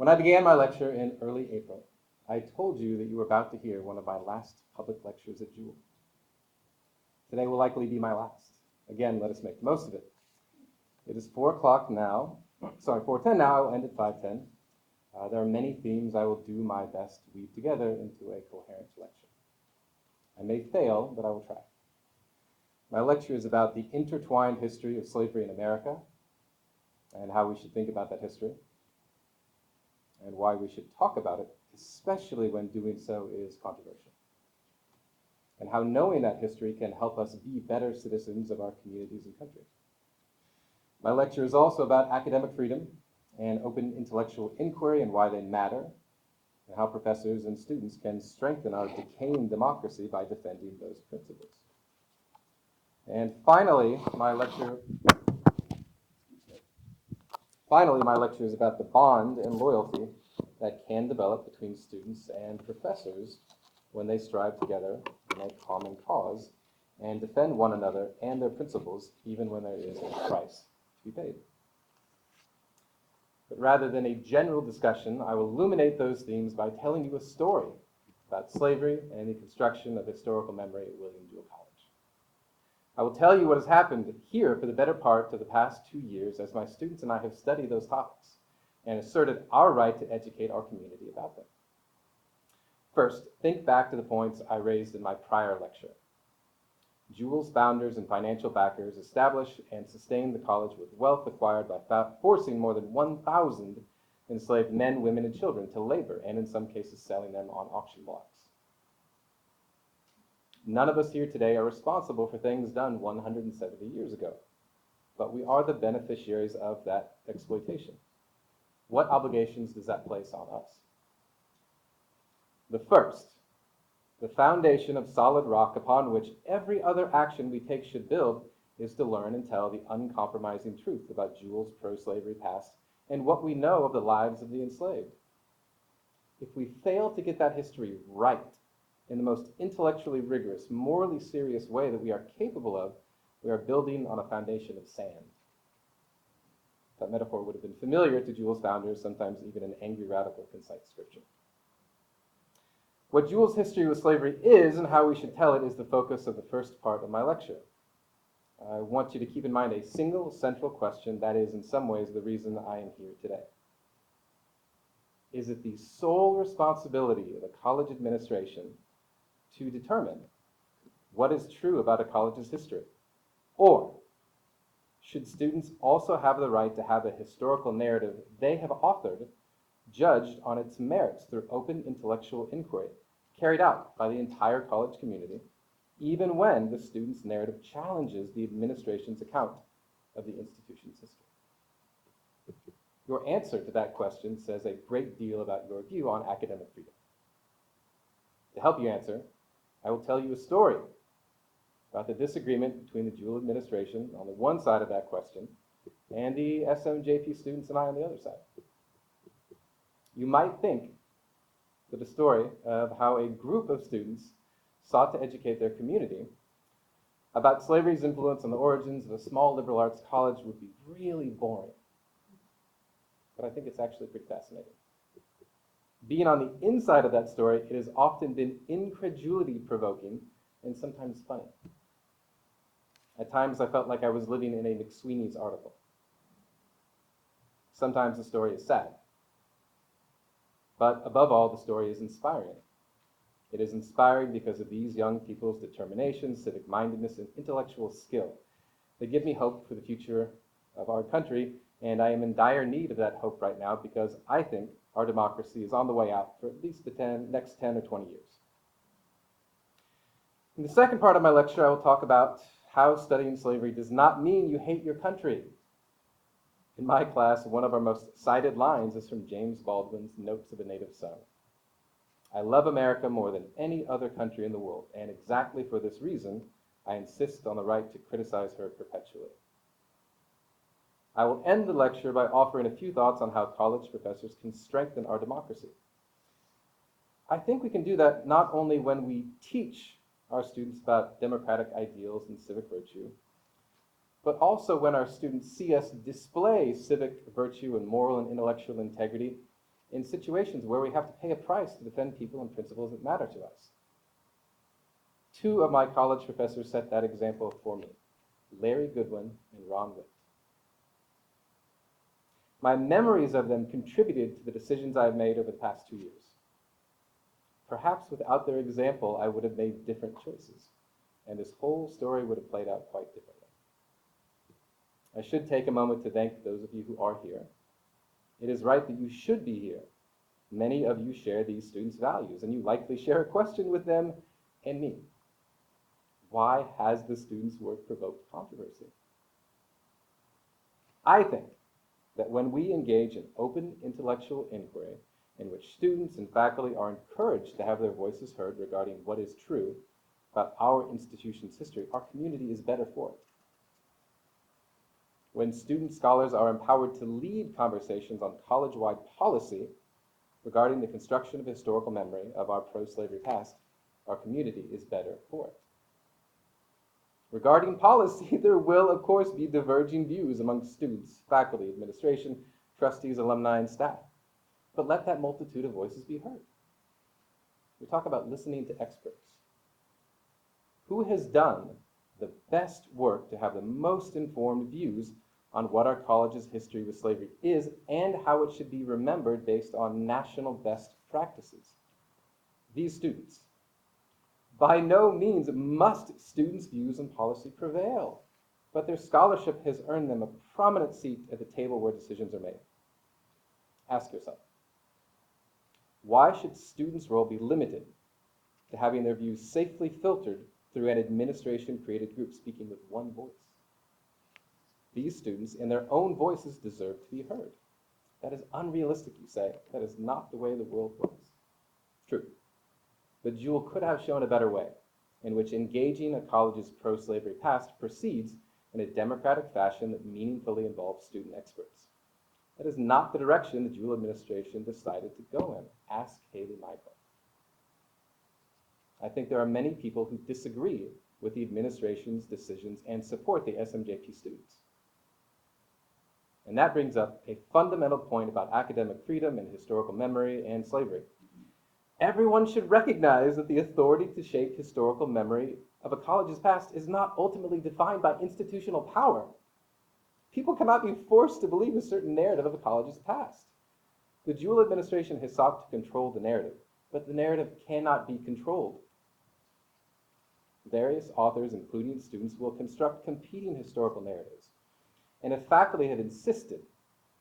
When I began my lecture in early April, I told you that you were about to hear one of my last public lectures at Jewel. Today will likely be my last. Again, let us make the most of it. It is 4 o'clock now, 4:10 now, I will end at 5:10. There are many themes I will do my best to weave together into a coherent lecture. I may fail, but I will try. My lecture is about the intertwined history of slavery in America and how we should think about that history and why we should talk about it, especially when doing so is controversial, and how knowing that history can help us be better citizens of our communities and countries. My lecture is also about academic freedom and open intellectual inquiry and why they matter, and how professors and students can strengthen our decaying democracy by defending those principles. And finally, my lecture is about the bond and loyalty that can develop between students and professors when they strive together in a common cause and defend one another and their principles, even when there is a price to be paid. But rather than a general discussion, I will illuminate those themes by telling you a story about slavery and the construction of historical memory at William Jewell College. I will tell you what has happened here for the better part of the past 2 years as my students and I have studied those topics and asserted our right to educate our community about them. First, think back to the points I raised in my prior lecture. Jewell's founders and financial backers established and sustained the college with wealth acquired by forcing more than 1,000 enslaved men, women, and children to labor, and in some cases selling them on auction blocks. None of us here today are responsible for things done 170 years ago, but we are the beneficiaries of that exploitation. What obligations does that place on us? The first, the foundation of solid rock upon which every other action we take should build, is to learn and tell the uncompromising truth about Jewell's pro-slavery past and what we know of the lives of the enslaved. If we fail to get that history right in the most intellectually rigorous, morally serious way that we are capable of, we are building on a foundation of sand. That metaphor would have been familiar to Jewell's founders, sometimes even an angry radical can cite scripture. What Jewell's history with slavery is and how we should tell it is the focus of the first part of my lecture. I want you to keep in mind a single central question that is in some ways the reason I am here today. Is it the sole responsibility of the college administration to determine what is true about a college's history? Or should students also have the right to have a historical narrative they have authored judged on its merits through open intellectual inquiry carried out by the entire college community, even when the student's narrative challenges the administration's account of the institution's history? Your answer to that question says a great deal about your view on academic freedom. To help you answer, I will tell you a story about the disagreement between the Jewell administration on the one side of that question and the SMJP students and I on the other side. You might think that the story of how a group of students sought to educate their community about slavery's influence on the origins of a small liberal arts college would be really boring. But I think it's actually pretty fascinating. Being on the inside of that story, it has often been incredulity-provoking and sometimes funny. At times, I felt like I was living in a McSweeney's article. Sometimes the story is sad. But above all, the story is inspiring. It is inspiring because of these young people's determination, civic mindedness, and intellectual skill. They give me hope for the future of our country, and I am in dire need of that hope right now because I think our democracy is on the way out for at least the next 10 or 20 years. In the second part of my lecture, I will talk about how studying slavery does not mean you hate your country. In my class, one of our most cited lines is from James Baldwin's Notes of a Native Son. I love America more than any other country in the world, and exactly for this reason, I insist on the right to criticize her perpetually. I will end the lecture by offering a few thoughts on how college professors can strengthen our democracy. I think we can do that not only when we teach our students about democratic ideals and civic virtue, but also when our students see us display civic virtue and moral and intellectual integrity in situations where we have to pay a price to defend people and principles that matter to us. Two of my college professors set that example for me, Larry Goodwin and Ron Witt. My memories of them contributed to the decisions I've made over the past 2 years. Perhaps without their example, I would have made different choices, and this whole story would have played out quite differently. I should take a moment to thank those of you who are here. It is right that you should be here. Many of you share these students' values, and you likely share a question with them and me. Why has the students' work provoked controversy? I think that when we engage in open intellectual inquiry, in which students and faculty are encouraged to have their voices heard regarding what is true about our institution's history, our community is better for it. When student scholars are empowered to lead conversations on college-wide policy regarding the construction of historical memory of our pro-slavery past, our community is better for it. Regarding policy, there will, of course, be diverging views among students, faculty, administration, trustees, alumni, and staff. But let that multitude of voices be heard. We talk about listening to experts. Who has done the best work to have the most informed views on what our college's history with slavery is and how it should be remembered based on national best practices? These students. By no means must students' views and policy prevail, but their scholarship has earned them a prominent seat at the table where decisions are made. Ask yourself, why should students' role be limited to having their views safely filtered through an administration-created group speaking with one voice? These students, in their own voices, deserve to be heard. That is unrealistic, you say. That is not the way the world works. True. But Jewell could have shown a better way, in which engaging a college's pro-slavery past proceeds in a democratic fashion that meaningfully involves student experts. That is not the direction the Jewell administration decided to go in. Ask Haley Michael. I think there are many people who disagree with the administration's decisions and support the SMJP students. And that brings up a fundamental point about academic freedom and historical memory and slavery. Everyone should recognize that the authority to shape historical memory of a college's past is not ultimately defined by institutional power. People cannot be forced to believe a certain narrative of a college's past. The Jewell administration has sought to control the narrative, but the narrative cannot be controlled. Various authors, including students, will construct competing historical narratives. And if faculty have insisted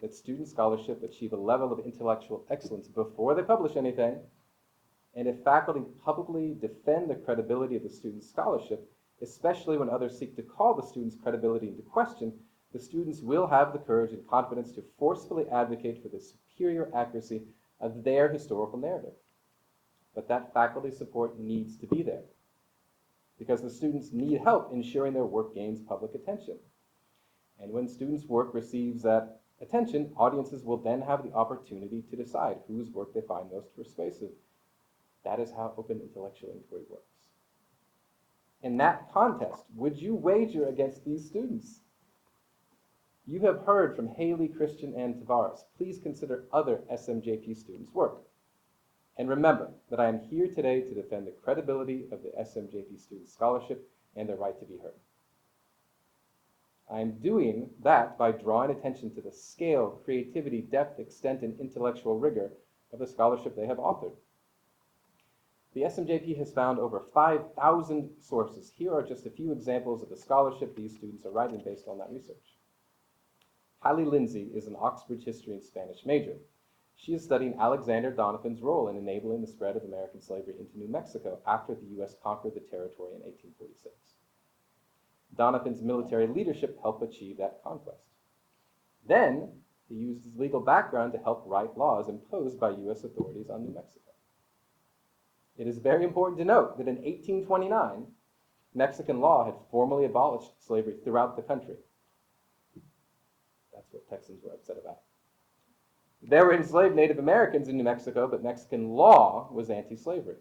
that student scholarship achieve a level of intellectual excellence before they publish anything, and if faculty publicly defend the credibility of the student's scholarship, especially when others seek to call the student's credibility into question, the students will have the courage and confidence to forcefully advocate for the superior accuracy of their historical narrative. But that faculty support needs to be there, because the students need help ensuring their work gains public attention. And when students' work receives that attention, audiences will then have the opportunity to decide whose work they find most persuasive. That is how open intellectual inquiry works. In that contest, would you wager against these students? You have heard from Haley, Christian, and Tavares. Please consider other SMJP students' work. And remember that I am here today to defend the credibility of the SMJP student scholarship and their right to be heard. I am doing that by drawing attention to the scale, creativity, depth, extent, and intellectual rigor of the scholarship they have authored. The SMJP has found over 5,000 sources. Here are just a few examples of the scholarship these students are writing based on that research. Hallie Lindsay is an Oxbridge history and Spanish major. She is studying Alexander Doniphan's role in enabling the spread of American slavery into New Mexico after the U.S. conquered the territory in 1846. Doniphan's military leadership helped achieve that conquest. Then, he used his legal background to help write laws imposed by U.S. authorities on New Mexico. It is very important to note that in 1829, Mexican law had formally abolished slavery throughout the country. That's what Texans were upset about. There were enslaved Native Americans in New Mexico, but Mexican law was anti-slavery.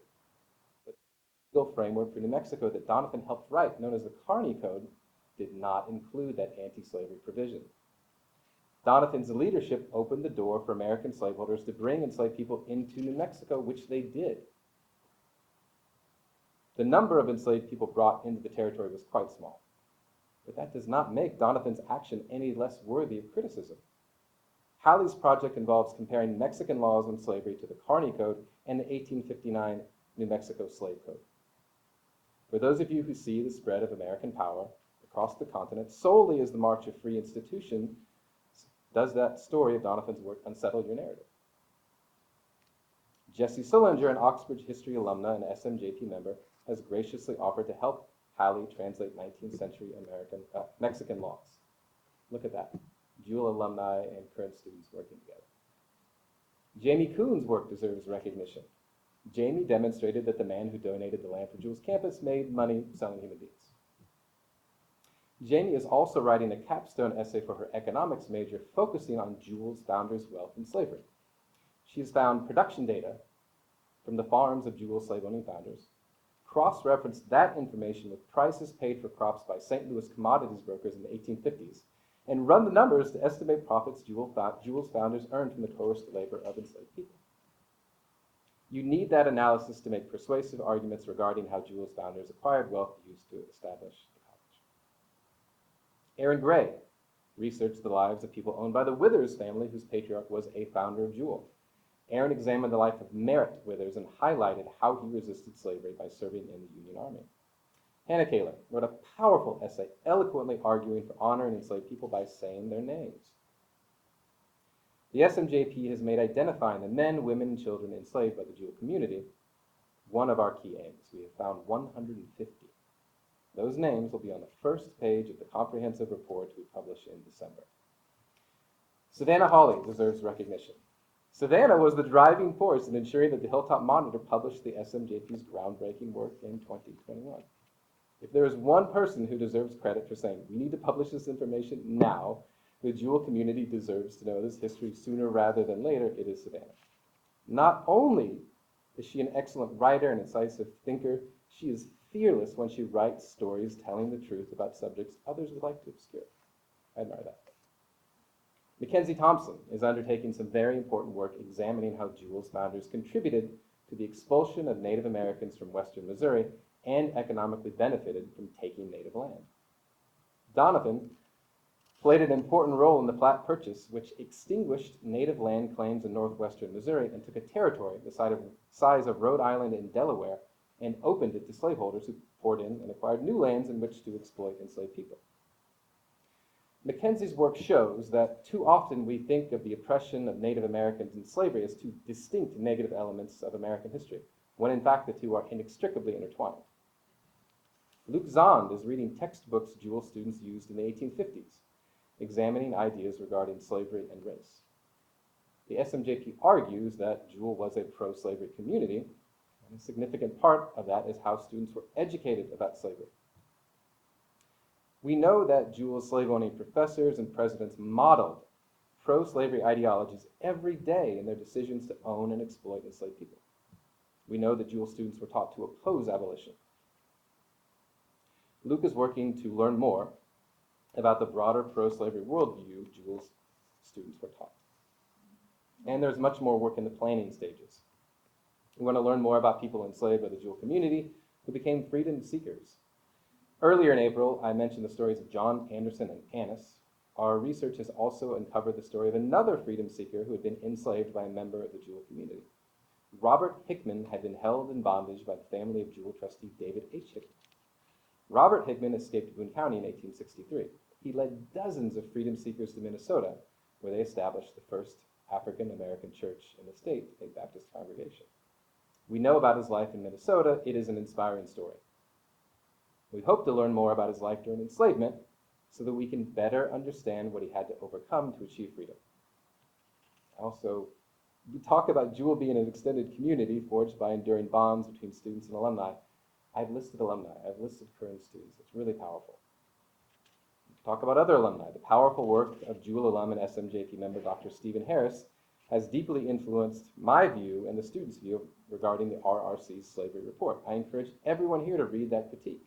The legal framework for New Mexico that Doniphan helped write, known as the Carney Code, did not include that anti-slavery provision. Doniphan's leadership opened the door for American slaveholders to bring enslaved people into New Mexico, which they did. The number of enslaved people brought into the territory was quite small, but that does not make Doniphan's action any less worthy of criticism. Halley's project involves comparing Mexican laws on slavery to the Carney Code and the 1859 New Mexico Slave Code. For those of you who see the spread of American power across the continent solely as the march of free institution, does that story of Doniphan's work unsettle your narrative? Jesse Sullinger, an Oxford history alumna and SMJP member, has graciously offered to help Halley translate 19th century Mexican laws. Look at that. Jewel alumni and current students working together. Jamie Kuhn's work deserves recognition. Jamie demonstrated that the man who donated the land for Jewel's campus made money selling human beings. Jamie is also writing a capstone essay for her economics major focusing on Jewel's founders' wealth and slavery. She has found production data from the farms of Jewel's slave-owning founders, cross-referenced that information with prices paid for crops by St. Louis commodities brokers in the 1850s, and run the numbers to estimate profits Jewel's founders earned from the coerced labor of enslaved people. You need that analysis to make persuasive arguments regarding how Jewel's founders acquired wealth used to establish the college. Aaron Gray researched the lives of people owned by the Withers family, whose patriarch was a founder of Jewel. Aaron examined the life of Merritt Withers and highlighted how he resisted slavery by serving in the Union Army. Hannah Kaler wrote a powerful essay eloquently arguing for honoring enslaved people by saying their names. The SMJP has made identifying the men, women, and children enslaved by the Jewel community one of our key aims. We have found 150. Those names will be on the first page of the comprehensive report we publish in December. Savannah Hawley deserves recognition. Savannah was the driving force in ensuring that the Hilltop Monitor published the SMJP's groundbreaking work in 2021. If there is one person who deserves credit for saying, we need to publish this information now, the Jewel community deserves to know this history sooner rather than later, it is Savannah. Not only is she an excellent writer and incisive thinker, she is fearless when she writes stories telling the truth about subjects others would like to obscure. I admire that. Mackenzie Thompson is undertaking some very important work examining how Jewel's founders contributed to the expulsion of Native Americans from western Missouri and economically benefited from taking native land. Doniphan played an important role in the Platte Purchase, which extinguished native land claims in northwestern Missouri and took a territory the size of Rhode Island and Delaware and opened it to slaveholders who poured in and acquired new lands in which to exploit enslaved people. Mackenzie's work shows that too often we think of the oppression of Native Americans and slavery as two distinct negative elements of American history, when in fact the two are inextricably intertwined. Luc Zond is reading textbooks Jewel students used in the 1850s, examining ideas regarding slavery and race. The SMJP argues that Jewel was a pro-slavery community, and a significant part of that is how students were educated about slavery. We know that Jewel's slave-owning professors and presidents modeled pro-slavery ideologies every day in their decisions to own and exploit enslaved people. We know that Jewel students were taught to oppose abolition. Luke is working to learn more about the broader pro-slavery worldview Jewel's students were taught. And there's much more work in the planning stages. We want to learn more about people enslaved by the Jewel community who became freedom seekers. Earlier in April, I mentioned the stories of John Anderson and Annis. Our research has also uncovered the story of another freedom seeker who had been enslaved by a member of the Jewel community. Robert Hickman had been held in bondage by the family of Jewel trustee David H. Hickman. Robert Hickman escaped Boone County in 1863. He led dozens of freedom seekers to Minnesota, where they established the first African-American church in the state, a Baptist congregation. We know about his life in Minnesota. It is an inspiring story. We hope to learn more about his life during enslavement so that we can better understand what he had to overcome to achieve freedom. Also, we talk about Jewel being an extended community forged by enduring bonds between students and alumni. I've listed alumni. I've listed current students. It's really powerful. Talk about other alumni. The powerful work of Jewel alum and SMJP member Dr. Stephen Harris has deeply influenced my view and the students' view regarding the RRC's slavery report. I encourage everyone here to read that critique.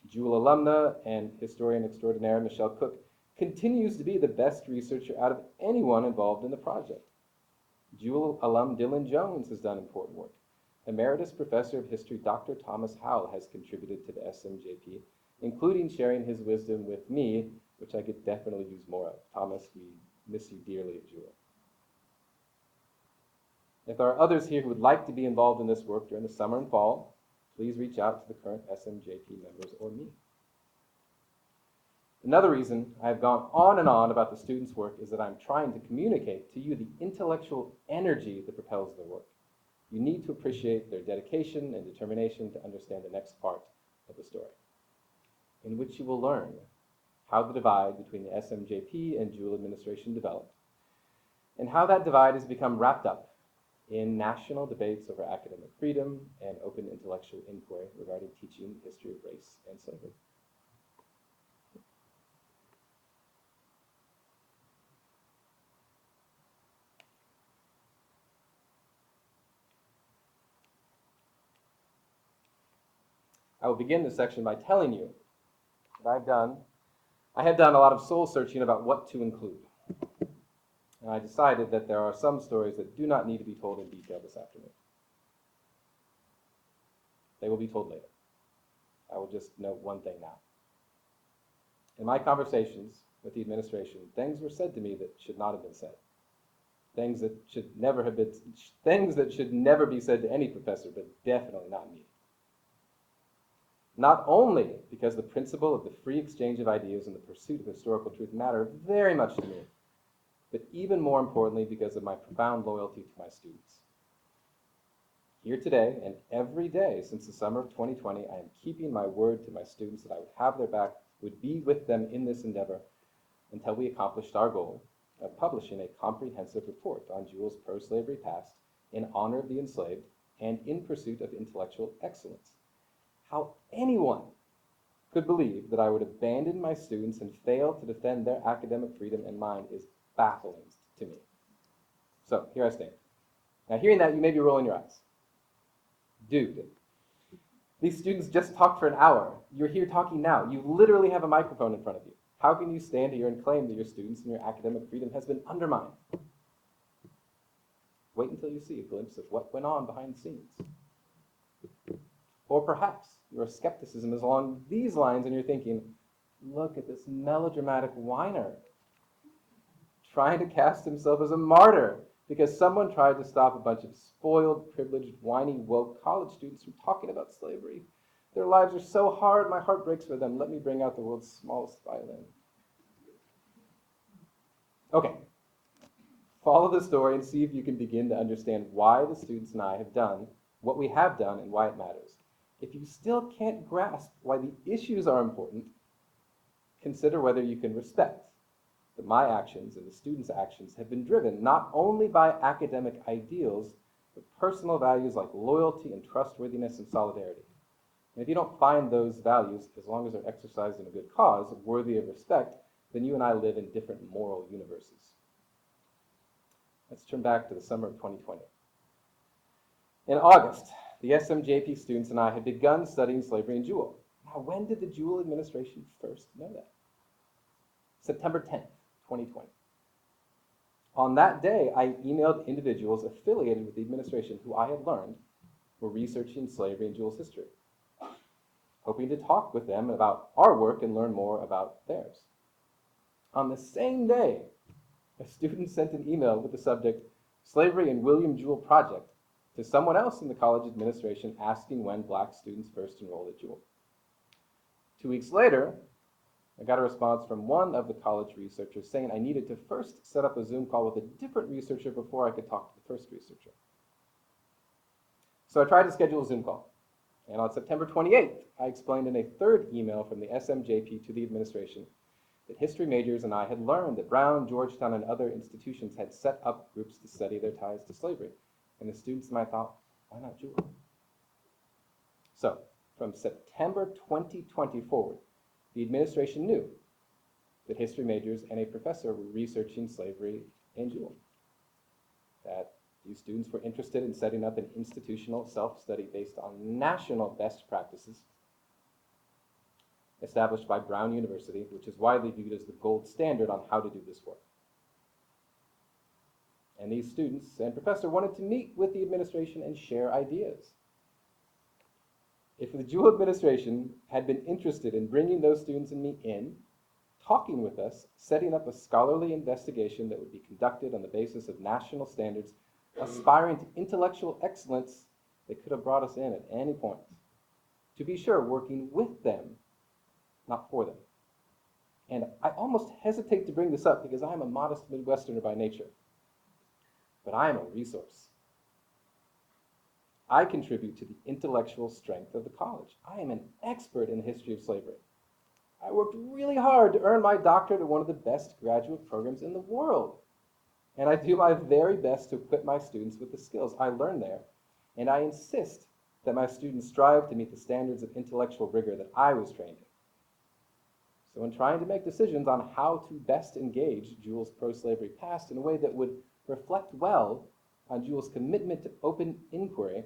Jewel alumna and historian extraordinaire Michelle Cook continues to be the best researcher out of anyone involved in the project. Jewel alum Dylan Jones has done important work. Emeritus Professor of History Dr. Thomas Howell has contributed to the SMJP, including sharing his wisdom with me, which I could definitely use more of. Thomas, we miss you dearly at Jewel. If there are others here who would like to be involved in this work during the summer and fall, please reach out to the current SMJP members or me. Another reason I've gone on and on about the students' work is that I'm trying to communicate to you the intellectual energy that propels their work. You need to appreciate their dedication and determination to understand the next part of the story, in which you will learn how the divide between the SMJP and Jewel administration developed, and how that divide has become wrapped up in national debates over academic freedom and open intellectual inquiry regarding teaching the history of race and slavery. I will begin this section by telling you that I have done a lot of soul searching about what to include. And I decided that there are some stories that do not need to be told in detail this afternoon. They will be told later. I will just note one thing now. In my conversations with the administration, things were said to me that should not have been said. Things that should never be said to any professor, but definitely not me. Not only because the principle of the free exchange of ideas and the pursuit of historical truth matter very much to me, but even more importantly because of my profound loyalty to my students. Here today and every day since the summer of 2020, I am keeping my word to my students that I would have their back, would be with them in this endeavor until we accomplished our goal of publishing a comprehensive report on Jewel's pro-slavery past in honor of the enslaved and in pursuit of intellectual excellence. How anyone could believe that I would abandon my students and fail to defend their academic freedom and mine is baffling to me. So here I stand. Now hearing that, you may be rolling your eyes. Dude, these students just talked for an hour. You're here talking now. You literally have a microphone in front of you. How can you stand here and claim that your students and your academic freedom has been undermined? Wait until you see a glimpse of what went on behind the scenes. Or perhaps your skepticism is along these lines and you're thinking, look at this melodramatic whiner trying to cast himself as a martyr because someone tried to stop a bunch of spoiled, privileged, whiny, woke college students from talking about slavery. Their lives are so hard, my heart breaks for them. Let me bring out the world's smallest violin. Okay, follow the story and see if you can begin to understand why the students and I have done what we have done and why it matters. If you still can't grasp why the issues are important, consider whether you can respect that my actions and the students' actions have been driven not only by academic ideals, but personal values like loyalty and trustworthiness and solidarity. And if you don't find those values, as long as they're exercised in a good cause, worthy of respect, then you and I live in different moral universes. Let's turn back to the summer of 2020. In August, the SMJP students and I had begun studying slavery in Jewel. Now, when did the Jewel administration first know that? September 10th, 2020. On that day, I emailed individuals affiliated with the administration who I had learned were researching slavery in Jewel's history, hoping to talk with them about our work and learn more about theirs. On the same day, a student sent an email with the subject, Slavery and William Jewell Project, to someone else in the college administration asking when black students first enrolled at Jewel. 2 weeks later, I got a response from one of the college researchers saying I needed to first set up a Zoom call with a different researcher before I could talk to the first researcher. So I tried to schedule a Zoom call. And on September 28th, I explained in a third email from the SMJP to the administration that history majors and I had learned that Brown, Georgetown, and other institutions had set up groups to study their ties to slavery. And the students and I thought, why not Jewel? So, from September 2020 forward, the administration knew that history majors and a professor were researching slavery in Jewel, that these students were interested in setting up an institutional self-study based on national best practices, established by Brown University, which is widely viewed as the gold standard on how to do this work. And these students and professor wanted to meet with the administration and share ideas. If the Jewell administration had been interested in bringing those students and me in, talking with us, setting up a scholarly investigation that would be conducted on the basis of national standards, aspiring to intellectual excellence, they could have brought us in at any point. To be sure, working with them, not for them. And I almost hesitate to bring this up because I am a modest Midwesterner by nature. But I am a resource. I contribute to the intellectual strength of the college. I am an expert in the history of slavery. I worked really hard to earn my doctorate at one of the best graduate programs in the world. And I do my very best to equip my students with the skills I learned there. And I insist that my students strive to meet the standards of intellectual rigor that I was trained in. So in trying to make decisions on how to best engage Jewell's pro-slavery past in a way that would reflect well on Jewell's commitment to open inquiry,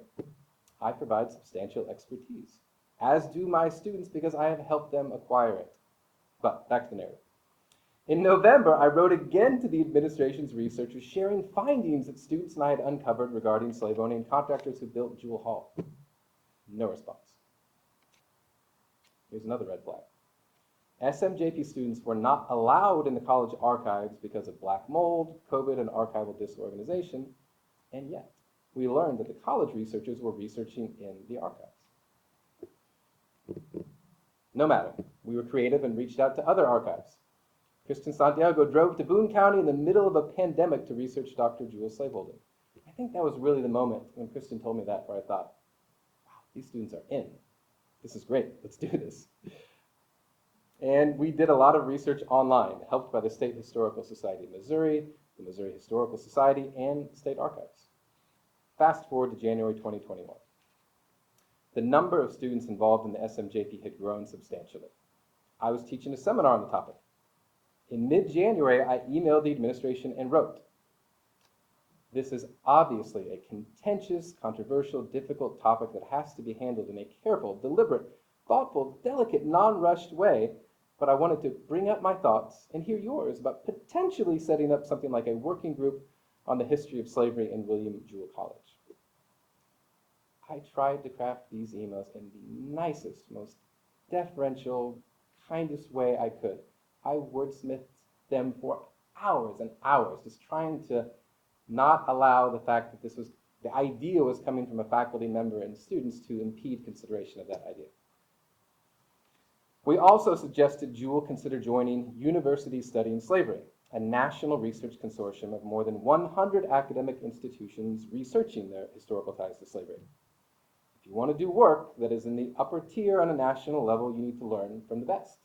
I provide substantial expertise, as do my students because I have helped them acquire it. But back to the narrative. In November, I wrote again to the administration's researchers sharing findings that students and I had uncovered regarding slave-owning contractors who built Jewell Hall. No response. Here's another red flag. SMJP students were not allowed in the college archives because of black mold, COVID, and archival disorganization, and yet we learned that the college researchers were researching in the archives. No matter, we were creative and reached out to other archives. Kristen Santiago drove to Boone County in the middle of a pandemic to research Dr. Jewell's slaveholding. I think that was really the moment when Kristen told me that where I thought, wow, these students are in. This is great, let's do this. And we did a lot of research online, helped by the State Historical Society of Missouri, the Missouri Historical Society, and state archives. Fast forward to January 2021. The number of students involved in the SMJP had grown substantially. I was teaching a seminar on the topic. In mid-January, I emailed the administration and wrote, "This is obviously a contentious, controversial, difficult topic that has to be handled in a careful, deliberate, thoughtful, delicate, non-rushed way, but I wanted to bring up my thoughts and hear yours about potentially setting up something like a working group on the history of slavery in William Jewell College." I tried to craft these emails in the nicest, most deferential, kindest way I could. I wordsmithed them for hours and hours, just trying to not allow the fact that the idea was coming from a faculty member and students to impede consideration of that idea. We also suggested Jewell consider joining Universities Studying Slavery, a national research consortium of more than 100 academic institutions researching their historical ties to slavery. If you want to do work that is in the upper tier on a national level, you need to learn from the best.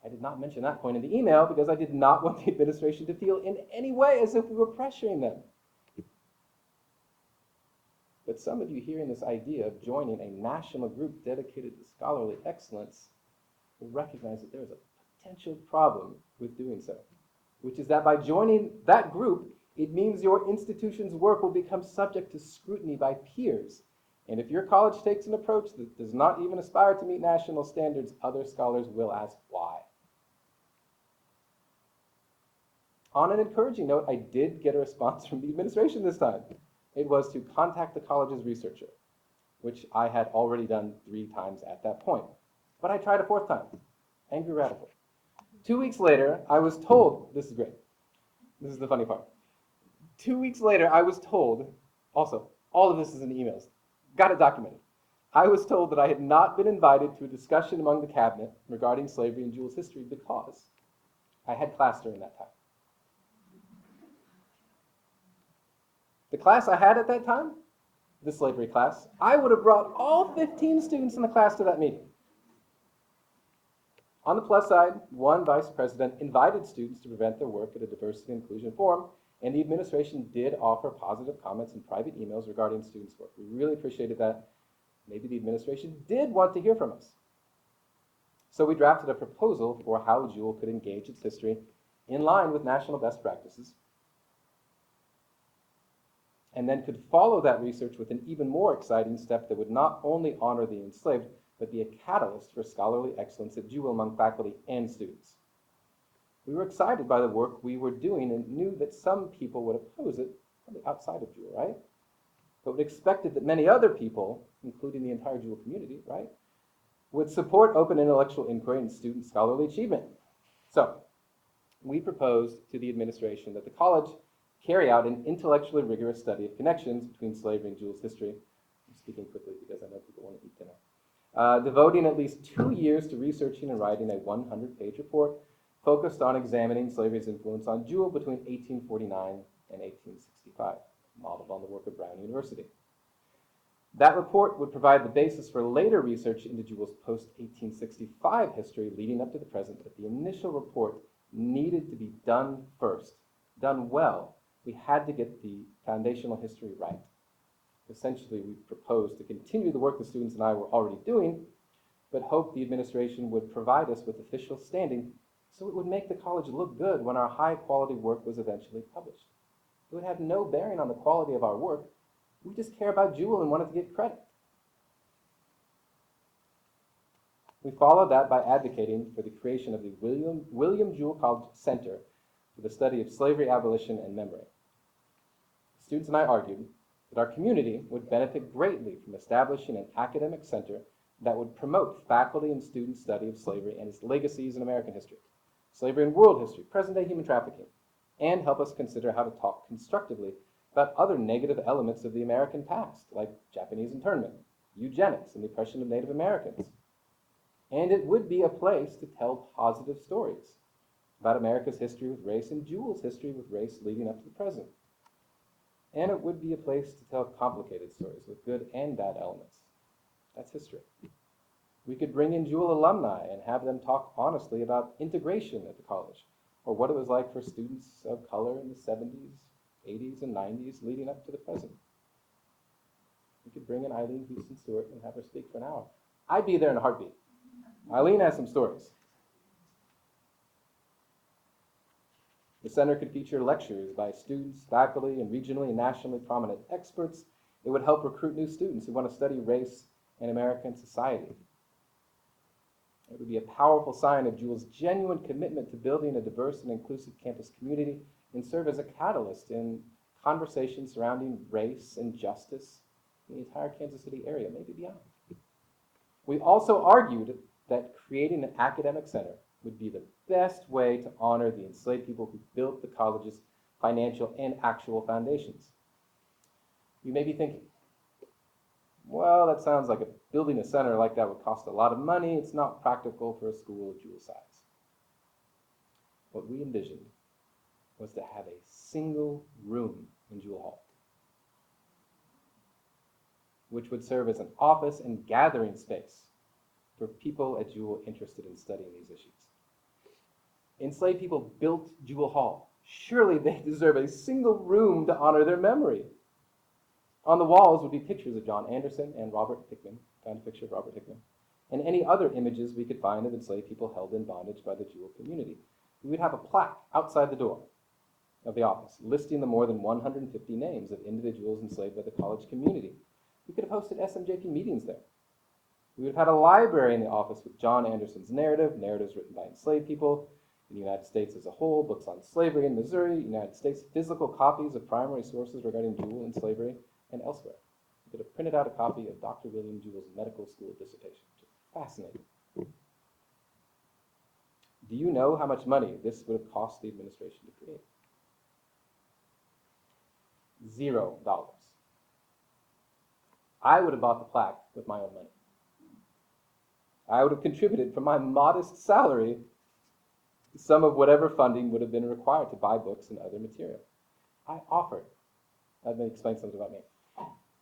I did not mention that point in the email because I did not want the administration to feel in any way as if we were pressuring them. But some of you hearing this idea of joining a national group dedicated to scholarly excellence will recognize that there is a potential problem with doing so, which is that by joining that group, it means your institution's work will become subject to scrutiny by peers. And if your college takes an approach that does not even aspire to meet national standards, other scholars will ask why. On an encouraging note, I did get a response from the administration this time. It was to contact the college's researcher, which I had already done 3 times at that point. But I tried a 4th time. Angry radical. 2 weeks later, I was told, this is great. This is the funny part. 2 weeks later, I was told, also, all of this is in the emails, got it documented. I was told that I had not been invited to a discussion among the cabinet regarding slavery and Jewell's history because I had class during that time. The class I had at that time, the slavery class, I would have brought all 15 students in the class to that meeting. On the plus side, one vice president invited students to present their work at a diversity and inclusion forum, and the administration did offer positive comments in private emails regarding students' work. We really appreciated that. Maybe the administration did want to hear from us. So we drafted a proposal for how Jewell could engage its history in line with national best practices, and then could follow that research with an even more exciting step that would not only honor the enslaved, but be a catalyst for scholarly excellence at Jewel among faculty and students. We were excited by the work we were doing and knew that some people would oppose it from the outside of Jewel, right? But we expected that many other people, including the entire Jewel community, right, would support open intellectual inquiry and student scholarly achievement. So we proposed to the administration that the college carry out an intellectually rigorous study of connections between slavery and Jewel's history. I'm speaking quickly because I know people want to eat dinner. Devoting at least 2 years to researching and writing a 100-page report focused on examining slavery's influence on Jewel between 1849 and 1865, modeled on the work of Brown University. That report would provide the basis for later research into Jewel's post-1865 history leading up to the present, but the initial report needed to be done first, done well. We had to get the foundational history right. Essentially, we proposed to continue the work the students and I were already doing, but hoped the administration would provide us with official standing so it would make the college look good when our high-quality work was eventually published. It would have no bearing on the quality of our work. We just care about Jewel and wanted to get credit. We followed that by advocating for the creation of the William Jewell College Center for the study of slavery, abolition, and memory. The students and I argued that our community would benefit greatly from establishing an academic center that would promote faculty and student study of slavery and its legacies in American history, slavery in world history, present-day human trafficking, and help us consider how to talk constructively about other negative elements of the American past, like Japanese internment, eugenics, and the oppression of Native Americans. And it would be a place to tell positive stories about America's history with race and Jewel's history with race leading up to the present. And it would be a place to tell complicated stories with good and bad elements. That's history. We could bring in Jewel alumni and have them talk honestly about integration at the college, or what it was like for students of color in the 70s, 80s, and 90s leading up to the present. We could bring in Eileen Houston Stewart and have her speak for an hour. I'd be there in a heartbeat. Eileen has some stories. The center could feature lectures by students, faculty, and regionally and nationally prominent experts. It would help recruit new students who want to study race and American society. It would be a powerful sign of Jewel's genuine commitment to building a diverse and inclusive campus community and serve as a catalyst in conversations surrounding race and justice in the entire Kansas City area, maybe beyond. We also argued that creating an academic center would be the best way to honor the enslaved people who built the college's financial and actual foundations. You may be thinking, well, that sounds like building a center like that would cost a lot of money. It's not practical for a school of Jewel size. What we envisioned was to have a single room in Jewel Hall, which would serve as an office and gathering space for people at Jewel interested in studying these issues. Enslaved people built Jewel Hall. Surely they deserve a single room to honor their memory. On the walls would be pictures of John Anderson and Robert Hickman, found a picture of Robert Hickman, and any other images we could find of enslaved people held in bondage by the Jewel community. We would have a plaque outside the door of the office listing the more than 150 names of individuals enslaved by the college community. We could have hosted SMJP meetings there. We would have had a library in the office with John Anderson's narratives written by enslaved people in the United States as a whole, books on slavery in Missouri, United States, physical copies of primary sources regarding Jewel and slavery, and elsewhere. We could have printed out a copy of Dr. William Jewell's medical school dissertation, which is fascinating. Do you know how much money this would have cost the administration to create? $0. I would have bought the plaque with my own money. I would have contributed from my modest salary some of whatever funding would have been required to buy books and other material. I offered. Let me explain something about me.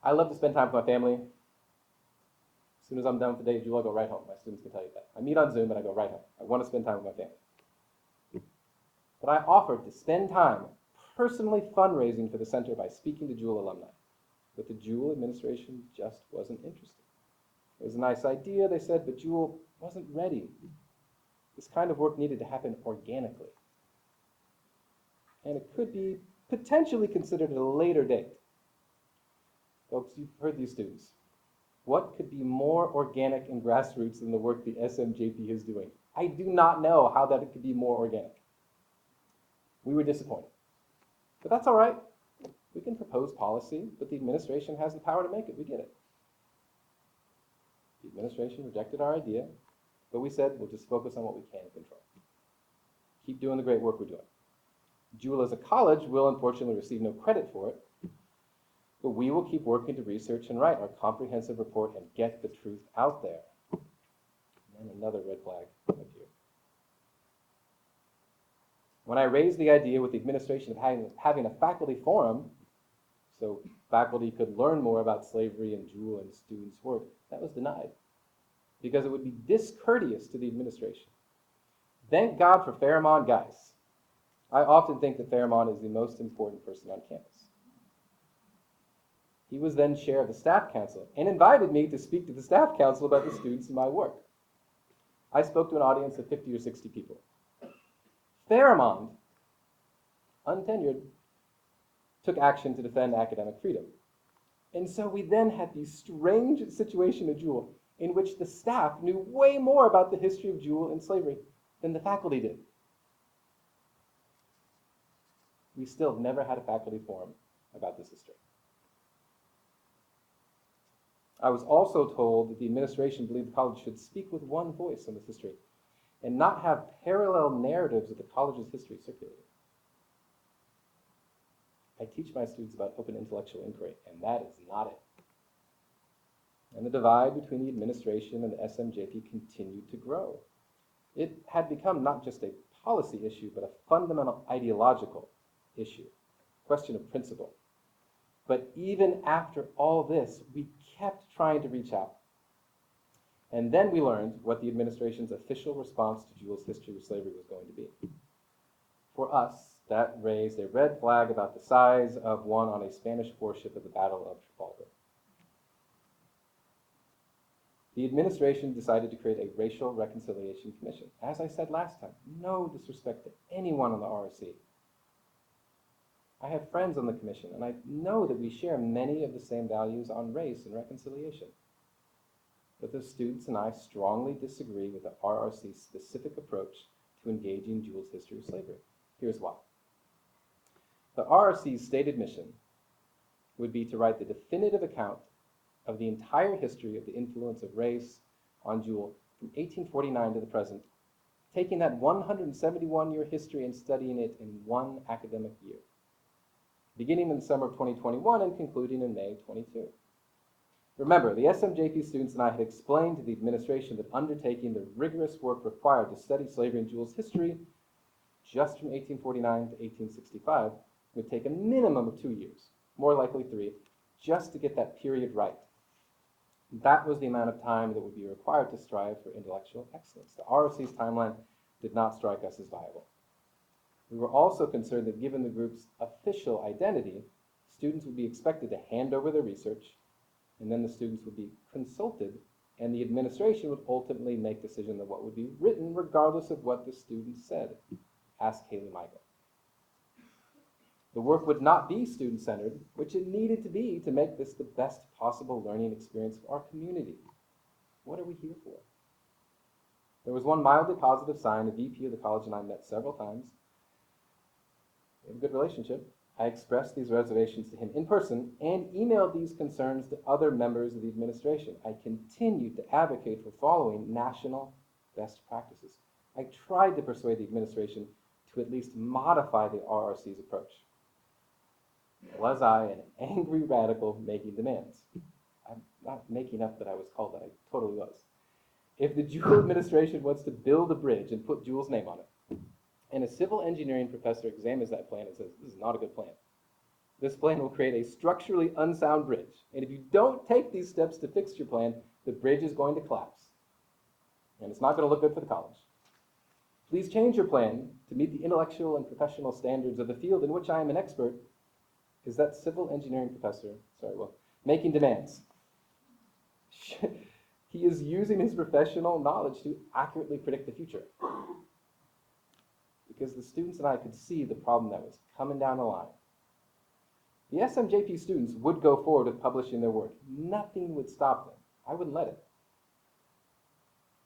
I love to spend time with my family. As soon as I'm done with the day at Jewel, I go right home. My students can tell you that. I meet on Zoom, and I go right home. I want to spend time with my family. But I offered to spend time personally fundraising for the center by speaking to Jewel alumni. But the Jewel administration just wasn't interested. It was a nice idea, they said, but Jewel wasn't ready. This kind of work needed to happen organically. And it could be potentially considered at a later date. Folks, you've heard these students. What could be more organic and grassroots than the work the SMJP is doing? I do not know how that it could be more organic. We were disappointed. But that's all right. We can propose policy, but the administration has the power to make it. We get it. The administration rejected our idea, but we said we'll just focus on what we can control. Keep doing the great work we're doing. Jewel as a college will unfortunately receive no credit for it, but we will keep working to research and write our comprehensive report and get the truth out there. And another red flag appeared. When I raised the idea with the administration of having a faculty forum, so faculty could learn more about slavery and Jewel and students' work, that was denied, because it would be discourteous to the administration. Thank God for Pharamond Geis. I often think that Pharamond is the most important person on campus. He was then chair of the staff council and invited me to speak to the staff council about the students and my work. I spoke to an audience of 50 or 60 people. Pharamond, untenured, took action to defend academic freedom. And so we then had this strange situation at Jewel in which the staff knew way more about the history of Jewel and slavery than the faculty did. We still have never had a faculty forum about this history. I was also told that the administration believed the college should speak with one voice on this history and not have parallel narratives of the college's history circulated. I teach my students about open intellectual inquiry, and that is not it. And the divide between the administration and the SMJP continued to grow. It had become not just a policy issue, but a fundamental ideological issue, question of principle. But even after all this, we kept trying to reach out. And then we learned what the administration's official response to Jewel's history of slavery was going to be. For us, that raised a red flag about the size of one on a Spanish warship at the Battle of Trafalgar. The administration decided to create a racial reconciliation commission. As I said last time, no disrespect to anyone on the RRC. I have friends on the commission, and I know that we share many of the same values on race and reconciliation. But the students and I strongly disagree with the RRC's specific approach to engaging Jewel's history of slavery. Here's why. The RRC's stated mission would be to write the definitive account of the entire history of the influence of race on Jewel from 1849 to the present, taking that 171-year history and studying it in one academic year, beginning in the summer of 2021 and concluding in May 22. Remember, the SMJP students and I had explained to the administration that undertaking the rigorous work required to study slavery and Jewel's history just from 1849 to 1865 would take a minimum of 2 years, more likely 3, just to get that period right. That was the amount of time that would be required to strive for intellectual excellence. The ROC's timeline did not strike us as viable. We were also concerned that given the group's official identity, students would be expected to hand over their research, and then the students would be consulted, and the administration would ultimately make decision on what would be written regardless of what the students said. Ask Haley Michael. The work would not be student-centered, which it needed to be to make this the best possible learning experience for our community. What are we here for? There was one mildly positive sign. The VP of the college and I met several times. We have a good relationship. I expressed these reservations to him in person and emailed these concerns to other members of the administration. I continued to advocate for following national best practices. I tried to persuade the administration to at least modify the RRC's approach. Was I an angry radical making demands? I'm not making up that I was called that. I totally was. If the Jewel administration wants to build a bridge and put Jewel's name on it, and a civil engineering professor examines that plan and says, this is not a good plan. This plan will create a structurally unsound bridge. And if you don't take these steps to fix your plan, the bridge is going to collapse. And it's not going to look good for the college. Please change your plan to meet the intellectual and professional standards of the field in which I am an expert. Is that civil engineering professor, making demands? He is using his professional knowledge to accurately predict the future. Because the students and I could see the problem that was coming down the line. The SMJP students would go forward with publishing their work. Nothing would stop them. I wouldn't let it.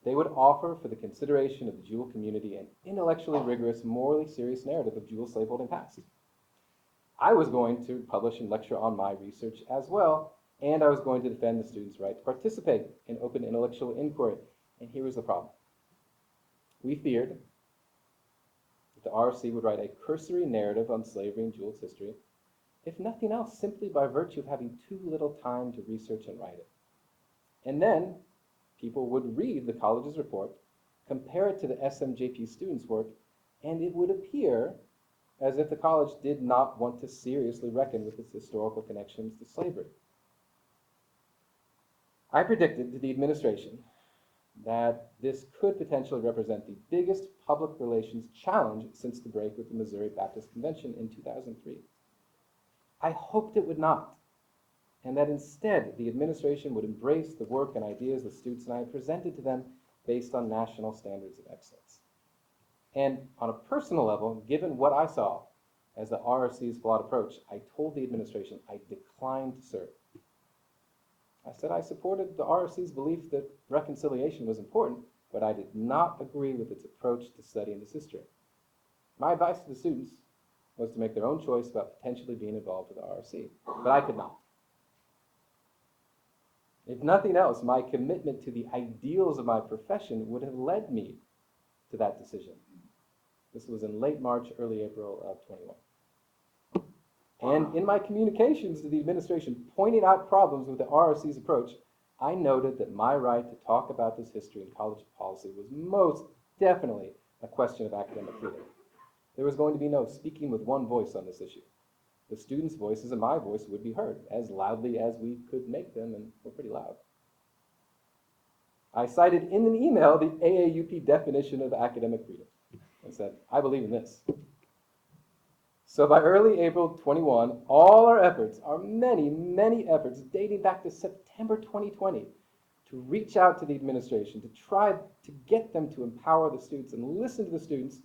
They would offer for the consideration of the Jewel community an intellectually rigorous, morally serious narrative of Jewel's slaveholding past. I was going to publish and lecture on my research as well, and I was going to defend the students' right to participate in open intellectual inquiry. And here was the problem. We feared that the ROC would write a cursory narrative on slavery and Jewel's history, if nothing else, simply by virtue of having too little time to research and write it. And then people would read the college's report, compare it to the SMJP students' work, and it would appear as if the college did not want to seriously reckon with its historical connections to slavery. I predicted to the administration that this could potentially represent the biggest public relations challenge since the break with the Missouri Baptist Convention in 2003. I hoped it would not, and that instead the administration would embrace the work and ideas the students and I had presented to them based on national standards of excellence. And on a personal level, given what I saw as the ROC's flawed approach, I told the administration I declined to serve. I said I supported the ROC's belief that reconciliation was important, but I did not agree with its approach to studying this history. My advice to the students was to make their own choice about potentially being involved with the ROC, but I could not. If nothing else, my commitment to the ideals of my profession would have led me to that decision. This was in late March, early April of 21. And in my communications to the administration pointing out problems with the ROC's approach, I noted that my right to talk about this history in college policy was most definitely a question of academic freedom. There was going to be no speaking with one voice on this issue. The students' voices and my voice would be heard as loudly as we could make them, and we're pretty loud. I cited in an email the AAUP definition of academic freedom and said, I believe in this. So by early April 21, all our efforts, our many, many efforts dating back to September 2020 to reach out to the administration, to try to get them to empower the students and listen to the students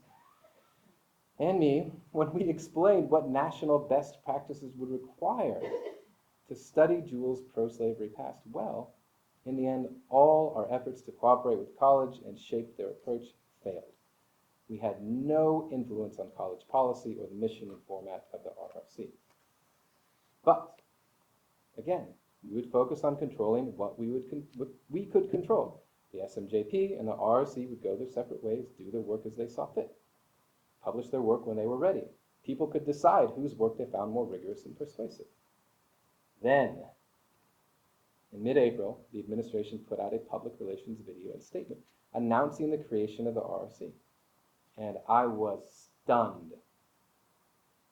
and me when we explained what national best practices would require to study Jewel's pro-slavery past. Well, in the end, all our efforts to cooperate with college and shape their approach failed. We had no influence on college policy or the mission and format of the ROC. But, again, we would focus on controlling what we could control. The SMJP and the ROC would go their separate ways, do their work as they saw fit, publish their work when they were ready. People could decide whose work they found more rigorous and persuasive. Then, in mid-April, the administration put out a public relations video and statement announcing the creation of the ROC. And I was stunned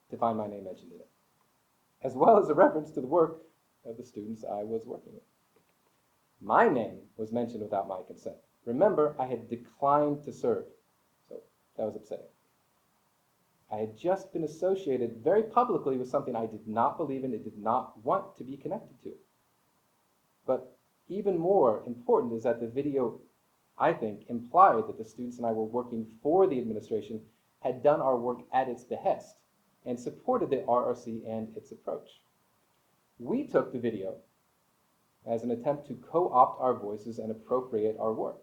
to find my name mentioned in it, as well as a reference to the work of the students I was working with. My name was mentioned without my consent. Remember, I had declined to serve, so that was upsetting. I had just been associated very publicly with something I did not believe in and did not want to be connected to. But even more important is that the video, I think, implied that the students and I were working for the administration, had done our work at its behest, and supported the ROC and its approach. We took the video as an attempt to co-opt our voices and appropriate our work.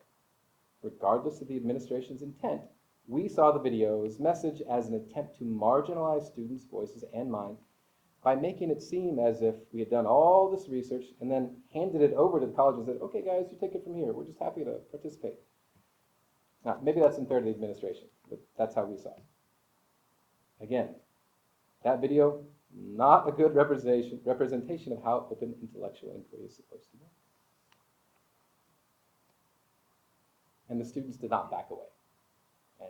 Regardless of the administration's intent, we saw the video's message as an attempt to marginalize students' voices and mine by making it seem as if we had done all this research and then handed it over to the college and said, okay guys, you take it from here. We're just happy to participate. Now, maybe that's unfair to the administration, but that's how we saw it. Again, that video, not a good representation of how open intellectual inquiry is supposed to work. And the students did not back away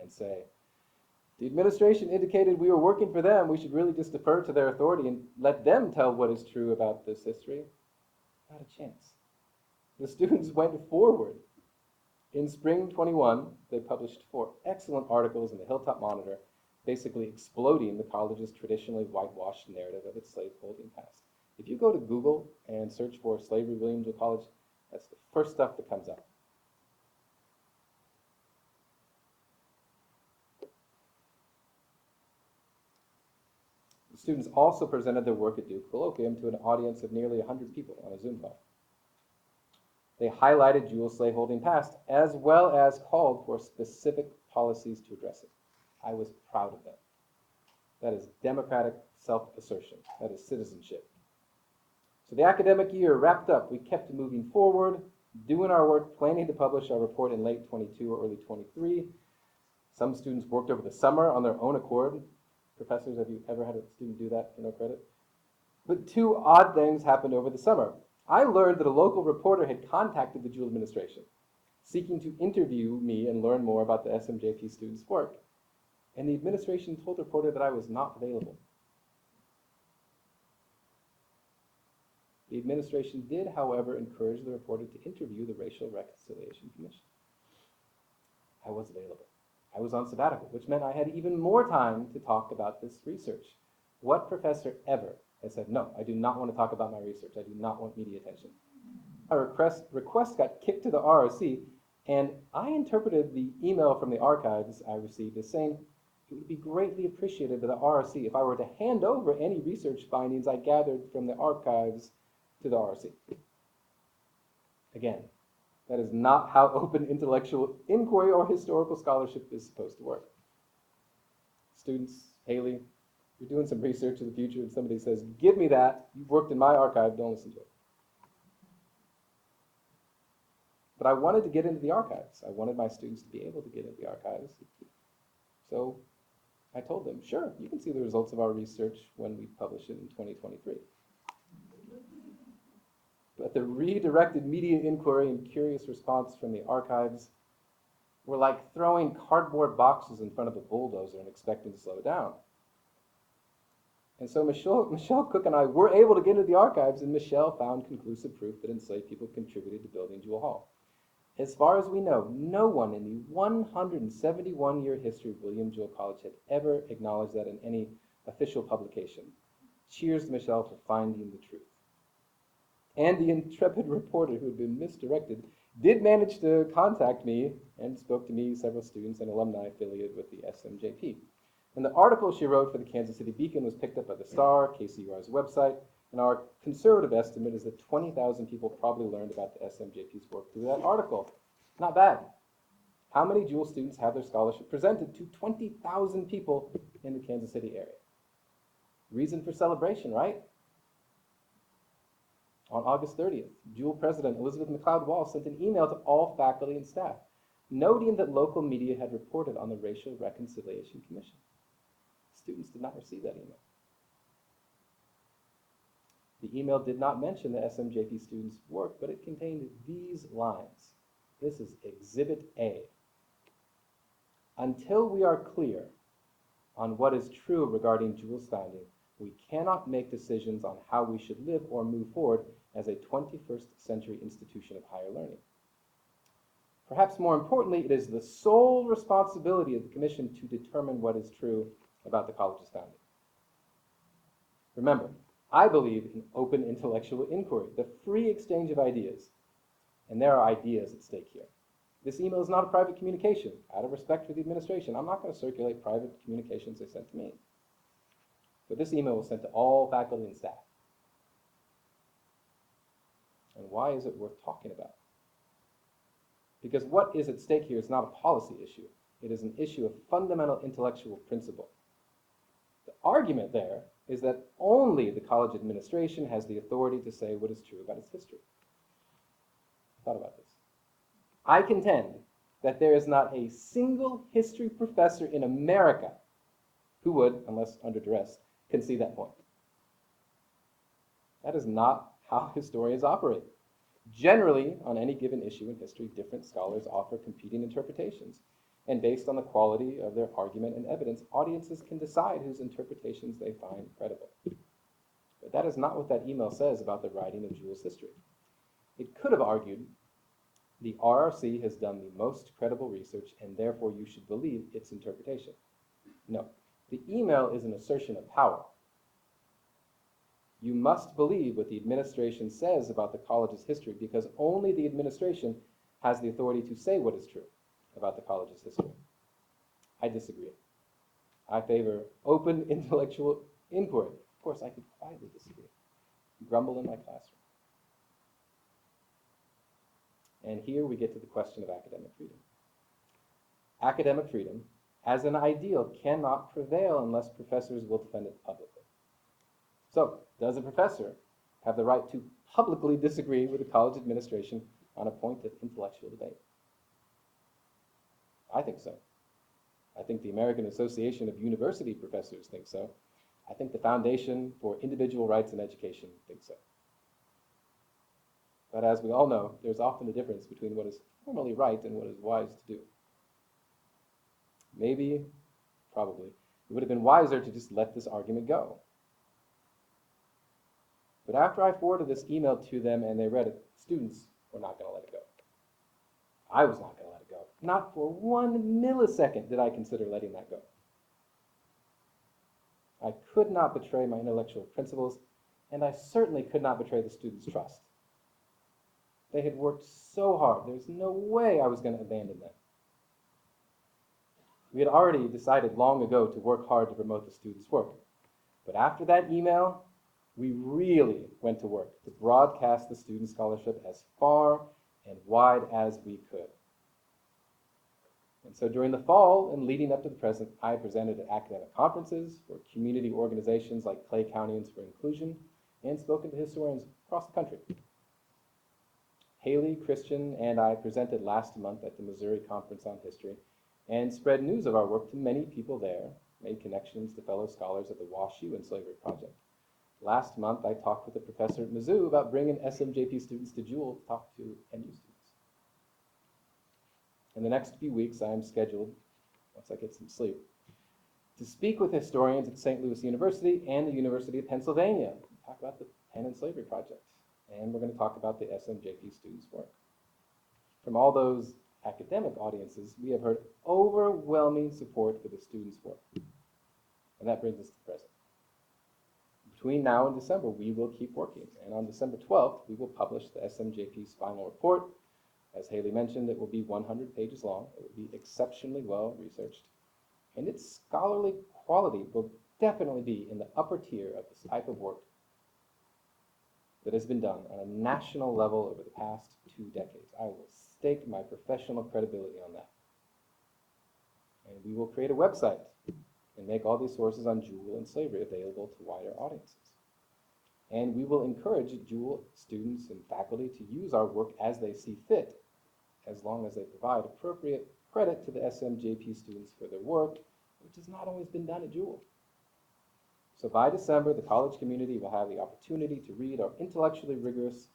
and say, the administration indicated we were working for them. We should really just defer to their authority and let them tell what is true about this history. Not a chance. The students went forward. In spring 21, they published 4 excellent articles in the Hilltop Monitor, basically exploding the college's traditionally whitewashed narrative of its slaveholding past. If you go to Google and search for Slavery Williamsville College, that's the first stuff that comes up. Students also presented their work at Duke Colloquium to an audience of nearly 100 people on a Zoom call. They highlighted Jewel slaveholding past, as well as called for specific policies to address it. I was proud of them. That is democratic self-assertion. That is citizenship. So the academic year wrapped up. We kept moving forward, doing our work, planning to publish our report in late 22 or early 23. Some students worked over the summer on their own accord. Professors, have you ever had a student do that for no credit? But two odd things happened over the summer. I learned that a local reporter had contacted the Jewel administration, seeking to interview me and learn more about the SMJP students' work. And the administration told the reporter that I was not available. The administration did, however, encourage the reporter to interview the Racial Reconciliation Commission. I was available. I was on sabbatical, which meant I had even more time to talk about this research. What professor ever has said, no, I do not want to talk about my research. I do not want media attention. A request got kicked to the ROC, and I interpreted the email from the archives I received as saying it would be greatly appreciated by the ROC if I were to hand over any research findings I gathered from the archives to the ROC. Again, that is not how open intellectual inquiry or historical scholarship is supposed to work. Students, Haley, you're doing some research in the future and somebody says, give me that, you've worked in my archive, don't listen to it. But I wanted to get into the archives. I wanted my students to be able to get into the archives. So I told them, sure, you can see the results of our research when we publish it in 2023. But the redirected media inquiry and curious response from the archives were like throwing cardboard boxes in front of a bulldozer and expecting to slow it down. And so Michelle Cook and I were able to get into the archives, and Michelle found conclusive proof that enslaved people contributed to building Jewel Hall. As far as we know, no one in the 171-year history of William Jewell College had ever acknowledged that in any official publication. Cheers to Michelle for finding the truth. And the intrepid reporter who had been misdirected did manage to contact me and spoke to me, several students, and alumni affiliated with the SMJP. And the article she wrote for the Kansas City Beacon was picked up by the Star, KCUR's website, and our conservative estimate is that 20,000 people probably learned about the SMJP's work through that article. Not bad. How many Jewel students have their scholarship presented to 20,000 people in the Kansas City area? Reason for celebration, right? On August 30th, Jewel President Elizabeth McLeod Wall sent an email to all faculty and staff, noting that local media had reported on the Racial Reconciliation Commission. Students did not receive that email. The email did not mention the SMJP students' work, but it contained these lines. This is Exhibit A. Until we are clear on what is true regarding Jewel's founding, we cannot make decisions on how we should live or move forward as a 21st century institution of higher learning. Perhaps more importantly, it is the sole responsibility of the Commission to determine what is true about the college's founding. Remember, I believe in open intellectual inquiry, the free exchange of ideas, and there are ideas at stake here. This email is not a private communication. Out of respect for the administration, I'm not going to circulate private communications they sent to me. But this email was sent to all faculty and staff. And why is it worth talking about? Because what is at stake here is not a policy issue. It is an issue of fundamental intellectual principle. The argument there is that only the college administration has the authority to say what is true about its history. I thought about this. I contend that there is not a single history professor in America who would, unless under duress, concede that point. That is not how historians operate. Generally, on any given issue in history, different scholars offer competing interpretations. And based on the quality of their argument and evidence, audiences can decide whose interpretations they find credible. But that is not what that email says about the writing of Jewel's history. It could have argued, the RRC has done the most credible research, and therefore you should believe its interpretation. No, the email is an assertion of power. You must believe what the administration says about the college's history, because only the administration has the authority to say what is true about the college's history. I disagree. I favor open intellectual inquiry. Of course, I could quietly disagree, grumble in my classroom. And here we get to the question of academic freedom. Academic freedom, as an ideal, cannot prevail unless professors will defend it publicly. So, does a professor have the right to publicly disagree with the college administration on a point of intellectual debate? I think so. I think the American Association of University Professors thinks so. I think the Foundation for Individual Rights in Education thinks so. But as we all know, there's often a difference between what is formally right and what is wise to do. Maybe, probably, it would have been wiser to just let this argument go. But after I forwarded this email to them and they read it, students were not going to let it go. I was not going to let it go. Not for 1 millisecond did I consider letting that go. I could not betray my intellectual principles, and I certainly could not betray the students' trust. They had worked so hard, there's no way I was going to abandon them. We had already decided long ago to work hard to promote the students' work. But after that email, we really went to work to broadcast the student scholarship as far and wide as we could. And so during the fall and leading up to the present, I presented at academic conferences for community organizations like Clay Countyans for Inclusion and spoken to historians across the country. Haley, Christian, and I presented last month at the Missouri Conference on History and spread news of our work to many people there, made connections to fellow scholars at the WashU and Slavery Project. Last month, I talked with a professor at Mizzou about bringing SMJP students to Jewell to talk to NU students. In the next few weeks, I am scheduled, once I get some sleep, to speak with historians at St. Louis University and the University of Pennsylvania, talk about the Penn and Slavery Project, and we're going to talk about the SMJP students' work. From all those academic audiences, we have heard overwhelming support for the students' work. And that brings us to the present. Between now and December, we will keep working. And on December 12th, we will publish the SMJP's final report. As Haley mentioned, it will be 100 pages long. It will be exceptionally well researched. And its scholarly quality will definitely be in the upper tier of this type of work that has been done on a national level over the past 2 decades. I will stake my professional credibility on that. And we will create a website and make all these sources on Jewell and slavery available to wider audiences. And we will encourage Jewell students and faculty to use our work as they see fit, as long as they provide appropriate credit to the SMJP students for their work, which has not always been done at Jewell. So by December, the college community will have the opportunity to read our intellectually rigorous,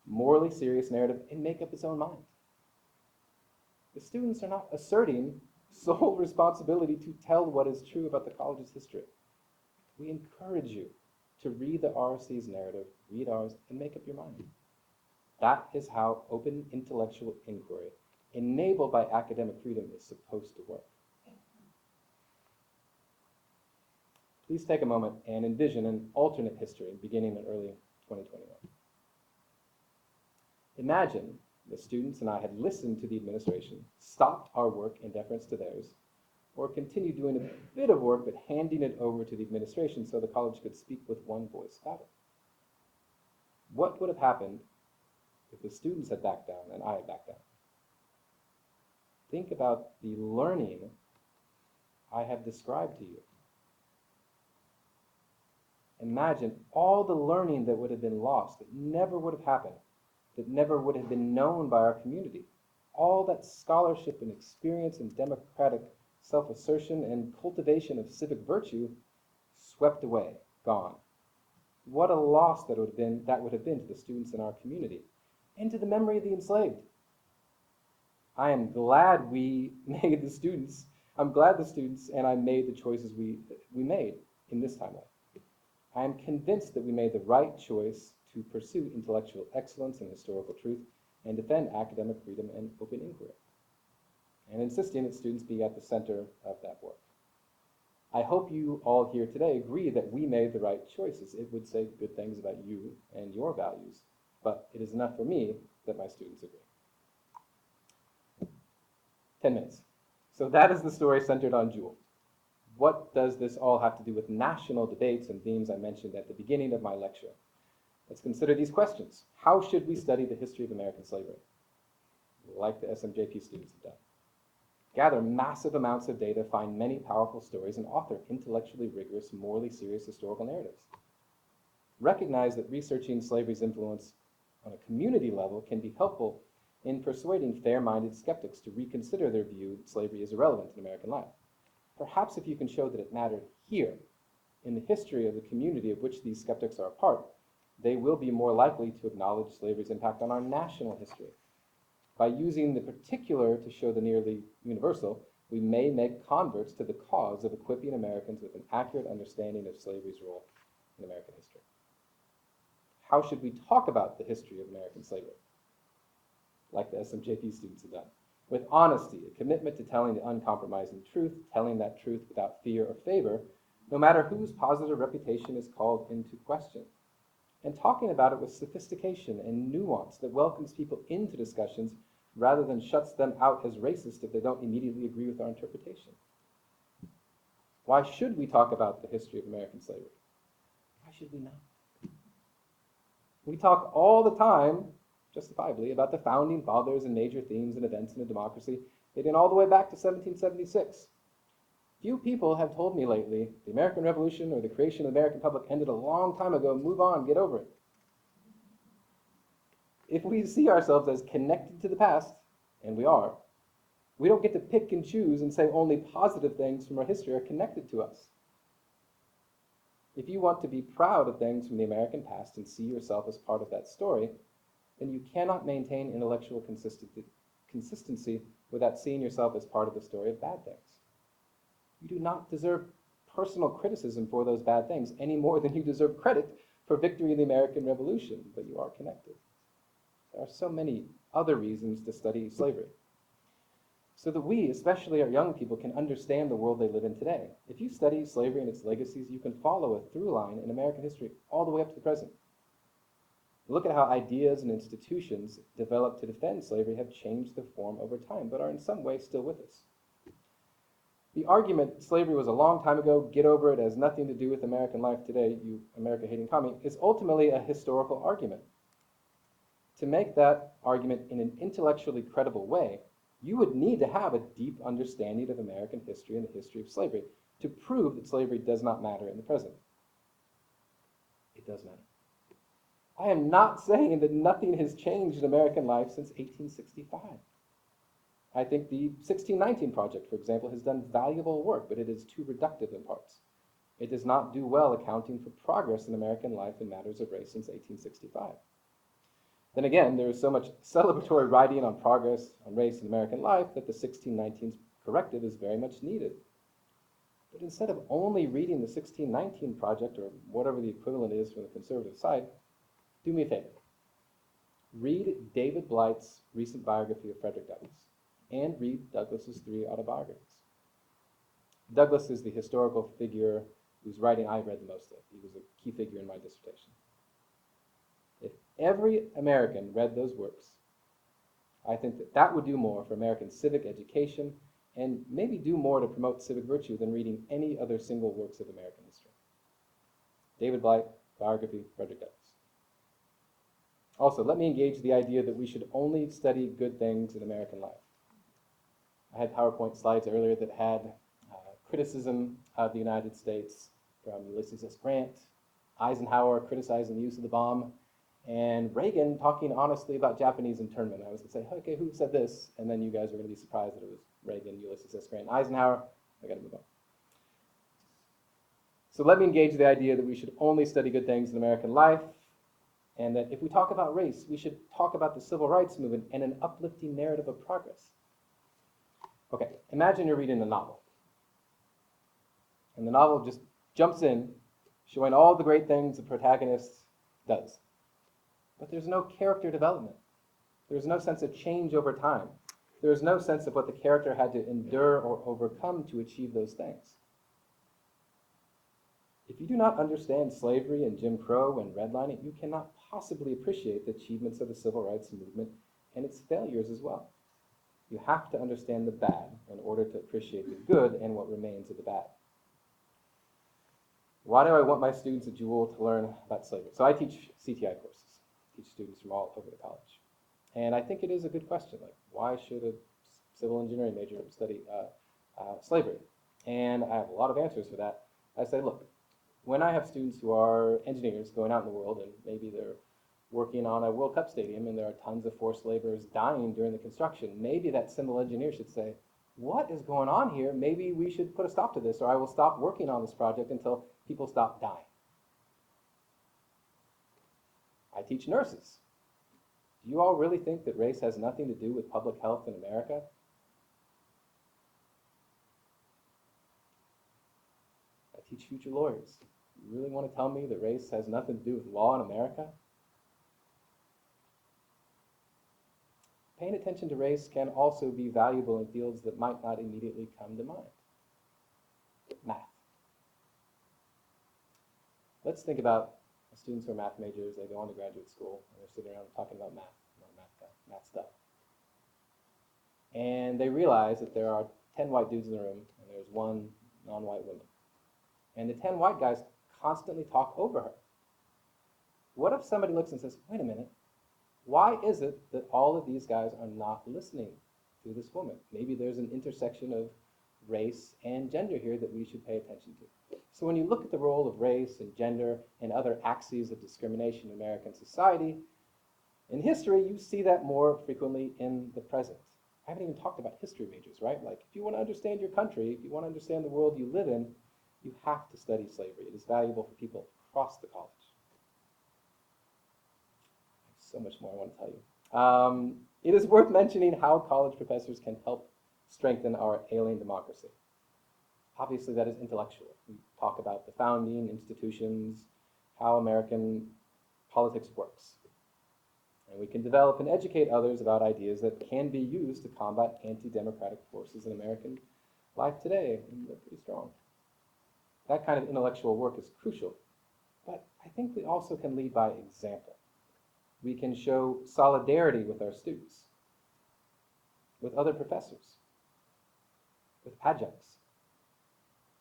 morally serious narrative and make up its own mind. The students are not asserting sole responsibility to tell what is true about the college's history. We encourage you to read the RSC's narrative, read ours, and make up your mind. That is how open intellectual inquiry, enabled by academic freedom, is supposed to work. Please take a moment and envision an alternate history beginning in early 2021. Imagine the students and I had listened to the administration, stopped our work in deference to theirs, or continued doing a bit of work but handing it over to the administration so the college could speak with one voice about it. What would have happened if the students had backed down and I had backed down? Think about the learning I have described to you. Imagine all the learning that would have been lost, that never would have happened, that never would have been known by our community. All that scholarship and experience and democratic self-assertion and cultivation of civic virtue swept away, gone. What a loss that would have been to the students in our community and to the memory of the enslaved. I am glad we made the students, I'm glad the students and I made the choices we made in this timeline. I am convinced that we made the right choice to pursue intellectual excellence and historical truth and defend academic freedom and open inquiry, and insisting that students be at the center of that work. I hope you all here today agree that we made the right choices. It would say good things about you and your values, but it is enough for me that my students agree. 10 minutes. So that is the story centered on Jewell. What does this all have to do with national debates and themes I mentioned at the beginning of my lecture? Let's consider these questions. How should we study the history of American slavery? like the SMJP students have done. Gather massive amounts of data, find many powerful stories, and author intellectually rigorous, morally serious historical narratives. Recognize that researching slavery's influence on a community level can be helpful in persuading fair-minded skeptics to reconsider their view that slavery is irrelevant in American life. Perhaps if you can show that it mattered here, in the history of the community of which these skeptics are a part, they will be more likely to acknowledge slavery's impact on our national history. By using the particular to show the nearly universal, we may make converts to the cause of equipping Americans with an accurate understanding of slavery's role in American history. How should we talk about the history of American slavery? Like the SMJP students have done. With honesty, a commitment to telling the uncompromising truth, telling that truth without fear or favor, no matter whose positive reputation is called into question. And talking about it with sophistication and nuance that welcomes people into discussions rather than shuts them out as racist if they don't immediately agree with our interpretation. Why should we talk about the history of American slavery? Why should we not? We talk all the time, justifiably, about the founding fathers and major themes and events in a democracy dating all the way back to 1776. Few people have told me lately, the American Revolution or the creation of the American Republic ended a long time ago, move on, get over it. If we see ourselves as connected to the past, and we are, we don't get to pick and choose and say only positive things from our history are connected to us. If you want to be proud of things from the American past and see yourself as part of that story, then you cannot maintain intellectual consistency without seeing yourself as part of the story of bad things. You do not deserve personal criticism for those bad things any more than you deserve credit for victory in the American Revolution, but you are connected. There are so many other reasons to study slavery, so that we, especially our young people, can understand the world they live in today. If you study slavery and its legacies, you can follow a through line in American history all the way up to the present. Look at how ideas and institutions developed to defend slavery have changed their form over time, but are in some way still with us. The argument slavery was a long time ago, get over it, has nothing to do with American life today, you America-hating commie, is ultimately a historical argument. To make that argument in an intellectually credible way, you would need to have a deep understanding of American history and the history of slavery to prove that slavery does not matter in the present. It does matter. I am not saying that nothing has changed in American life since 1865. I think the 1619 Project, for example, has done valuable work, but it is too reductive in parts. It does not do well accounting for progress in American life in matters of race since 1865. Then again, there is so much celebratory writing on progress on race in American life that the 1619 corrective is very much needed. But instead of only reading the 1619 Project, or whatever the equivalent is from the conservative side, do me a favor. Read David Blythe's recent biography of Frederick Douglass, and read Douglass's 3 autobiographies. Douglass is the historical figure whose writing I read the most of. He was a key figure in my dissertation. If every American read those works, I think that that would do more for American civic education and maybe do more to promote civic virtue than reading any other single works of American history. David Blythe, biography, Frederick Douglass. Also, let me engage the idea that we should only study good things in American life. I had PowerPoint slides earlier that had criticism of the United States from Ulysses S. Grant, Eisenhower criticizing the use of the bomb, and Reagan talking honestly about Japanese internment. I was going to say, okay, who said this? And then you guys were going to be surprised that it was Reagan, Ulysses S. Grant, and Eisenhower. I got to move on. So let me engage the idea that we should only study good things in American life, and that if we talk about race, we should talk about the civil rights movement and an uplifting narrative of progress. Okay, imagine you're reading a novel. And the novel just jumps in, showing all the great things the protagonist does. But there's no character development. There's no sense of change over time. There's no sense of what the character had to endure or overcome to achieve those things. If you do not understand slavery and Jim Crow and redlining, you cannot possibly appreciate the achievements of the civil rights movement and its failures as well. You have to understand the bad in order to appreciate the good and what remains of the bad. Why do I want my students at Jewel to learn about slavery? So I teach CTI courses, teach students from all over the college. And I think it is a good question, like why should a civil engineering major study slavery? And I have a lot of answers for that. I say, look, when I have students who are engineers going out in the world and maybe they're working on a World Cup stadium and there are tons of forced laborers dying during the construction, maybe that civil engineer should say, what is going on here? Maybe we should put a stop to this, or I will stop working on this project until people stop dying. I teach nurses. Do you all really think that race has nothing to do with public health in America? I teach future lawyers. You really want to tell me that race has nothing to do with law in America? Paying attention to race can also be valuable in fields that might not immediately come to mind. Math. Let's think about students who are math majors. They go on to graduate school, and they're sitting around talking about math, math stuff. And they realize that there are 10 white dudes in the room, and there's one non-white woman. And the 10 white guys constantly talk over her. What if somebody looks and says, wait a minute, why is it that all of these guys are not listening to this woman? Maybe there's an intersection of race and gender here that we should pay attention to. So when you look at the role of race and gender and other axes of discrimination in American society, in history, you see that more frequently in the present. I haven't even talked about history majors, right? Like, if you want to understand your country, if you want to understand the world you live in, you have to study slavery. It is valuable for people across the college. So much more I want to tell you. It is worth mentioning how college professors can help strengthen our alien democracy. Obviously, that is intellectual. We talk about the founding institutions, how American politics works. And we can develop and educate others about ideas that can be used to combat anti-democratic forces in American life today, and they're pretty strong. That kind of intellectual work is crucial, but I think we also can lead by example. We can show solidarity with our students, with other professors, with adjuncts,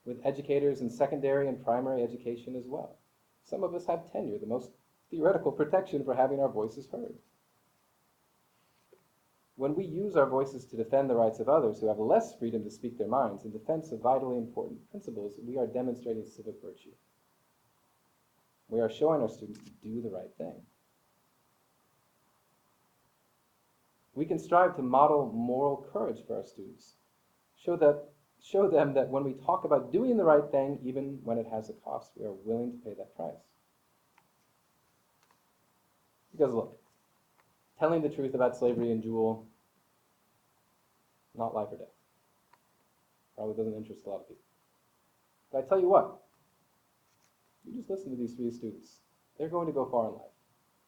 with educators in secondary and primary education as well. Some of us have tenure, the most theoretical protection for having our voices heard. When we use our voices to defend the rights of others who have less freedom to speak their minds in defense of vitally important principles, we are demonstrating civic virtue. We are showing our students to do the right thing. We can strive to model moral courage for our students. Show them that when we talk about doing the right thing, even when it has a cost, we are willing to pay that price. Because look, telling the truth about slavery and Jewel, not life or death. Probably doesn't interest a lot of people. But I tell you what, you just listen to these 3 students. They're going to go far in life.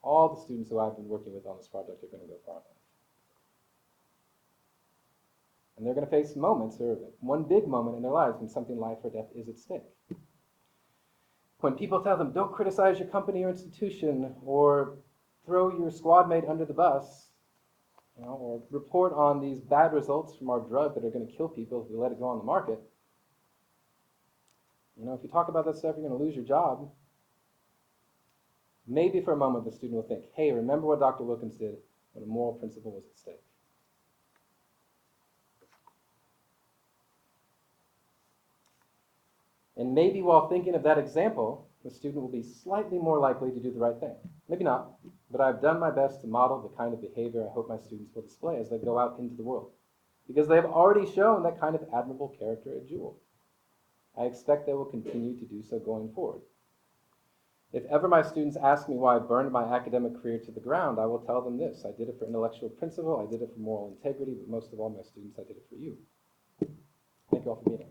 All the students who I've been working with on this project are going to go far in life. And they're going to face moments, or one big moment in their lives when something life or death is at stake. When people tell them, don't criticize your company or institution, or throw your squad mate under the bus, or report on these bad results from our drug that are going to kill people if we let it go on the market. If you talk about that stuff, you're going to lose your job. Maybe for a moment the student will think, hey, remember what Dr. Wilkins did when a moral principle was at stake. And maybe while thinking of that example, the student will be slightly more likely to do the right thing. Maybe not, but I've done my best to model the kind of behavior I hope my students will display as they go out into the world, because they have already shown that kind of admirable character at Jewel. I expect they will continue to do so going forward. If ever my students ask me why I burned my academic career to the ground, I will tell them this: I did it for intellectual principle, I did it for moral integrity, but most of all, my students, I did it for you. Thank you all for being here.